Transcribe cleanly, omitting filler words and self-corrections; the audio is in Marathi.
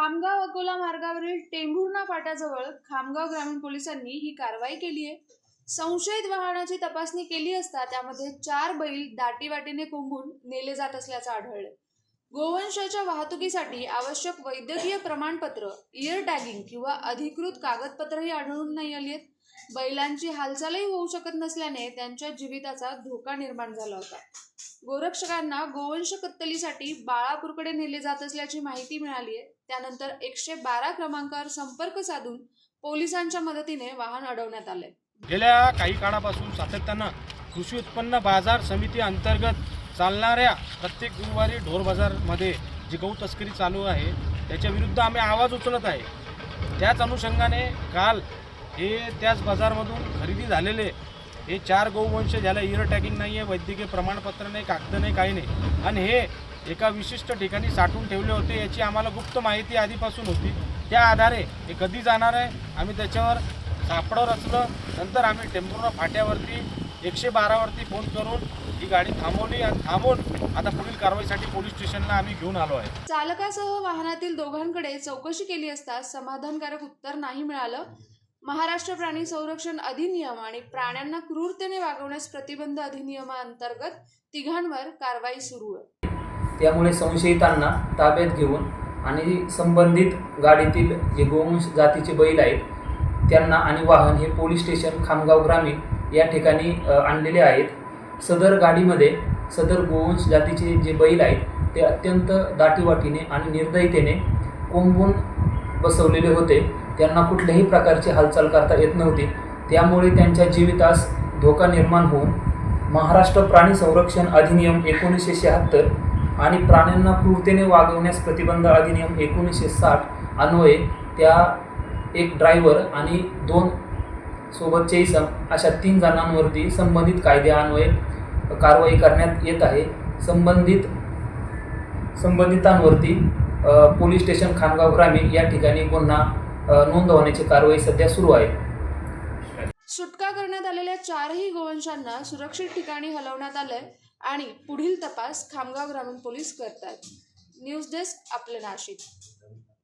खामगाव अकोला मार्गावरील टेंभुर्णा फाट्याजवळ खामगाव ग्रामीण पोलिसांनी ही कारवाई केली आहे। संशयित वाहनाची तपासणी केली असता त्यामध्ये 4 बैल दाटीवाटीने कोंबून नेले जात असल्याचं आढळलं। गोवंशाच्या वाहतुकीसाठी आवश्यक वैद्यकीय प्रमाणपत्र, इयर टॅगिंग किंवा अधिकृत कागदपत्रही आढळून नाही आली आहेत। बैलांची हालचालही होऊ शकत नसल्याने त्यांच्या जीविताचा धोका निर्माण झाला होता। गोरक्षकांना गोवंश कत्तलीसाठी बाळापूरकडे नेले जात असल्याची माहिती मिळाली आहे। त्यानंतर 112 क्रमांकावर संपर्क साधून पोलिसांच्या मदतीने वाहन अडवण्यात आले। गेल्या काही काळापासून सातत्यानं कृषी उत्पन्न बाजार समिती अंतर्गत चालणाऱ्या प्रत्येक गुरुवारी ढोर बाजारमध्ये जी गहू तस्करी चालू आहे त्याच्या विरुद्ध आम्ही आवाज उचलत आहे। त्याच अनुषंगाने काल हे त्याच बाजारमधून खरेदी झालेले हे 4 गोवंश ज्याला इयर टॅगिंग नाही आहे, वैद्यकीय प्रमाणपत्र नाही, कागद नाही, काही नाही, आणि हे एका विशिष्ट ठिकाणी साठवून ठेवले होते याची आम्हाला गुप्त माहिती आधीपासून होती। त्या आधारे हे कधी जाणार आहे आम्ही त्याच्यावर सापडं रचलं। नंतर आम्ही टेंभुर्णा फाट्यावरती 112 वरती फोन करून ही गाडी थांबवली आणि थांबून आता पुढील कारवाईसाठी पोलीस स्टेशनला आम्ही घेऊन आलो आहे। चालकासह वाहनातील दोघांकडे चौकशी केली असता समाधानकारक उत्तर नाही मिळालं। महाराष्ट्र प्राणी संरक्षण अधिनियम आणि प्राण्यांना क्रूरतेने वागवण्यास प्रतिबंध अधिनियमांतर्गत तिघांवर कारवाई सुरू आहे। त्यामुळे संशयितांना ताब्यात घेऊन आणि संबंधित गाडीतील जे गोवंश जातीचे बैल आहेत त्यांना आणि वाहन हे पोलीस स्टेशन खामगाव ग्रामीण या ठिकाणी आणलेले आहेत। सदर गाडीमध्ये सदर गोवंश जातीचे जे बैल आहेत ते अत्यंत दाटीवाटीने आणि निर्दयतेने कोंबून बसवलेले होते। त्यांना कुठल्याही प्रकारची हालचाल करता येत नव्हती। त्यामुळे त्यांच्या जीवितास धोका निर्माण होऊन महाराष्ट्र प्राणी संरक्षण अधिनियम 1976 आणि प्राण्यांना क्रूरतेने वागवण्यास प्रतिबंध अधिनियम 1960 अन्वये त्या एक ड्रायव्हर आणि 2 सोबतचे इसम अशा 3 जणांवरती संबंधित कायद्यान्वये कारवाई करण्यात येत आहे। संबंधितांवरती पोलीस स्टेशन खामगाव ग्रामीण या ठिकाणी गुन्हा नोंदवण्याची कारवाई सध्या सुरू आहे। सुटका करण्यात आलेल्या 4ही गोवंशांना सुरक्षित ठिकाणी हलवण्यात आलंय आणि पुढील तपास खामगाव ग्रामीण पोलीस करतात। न्यूज डेस्क आपलं नाशिक।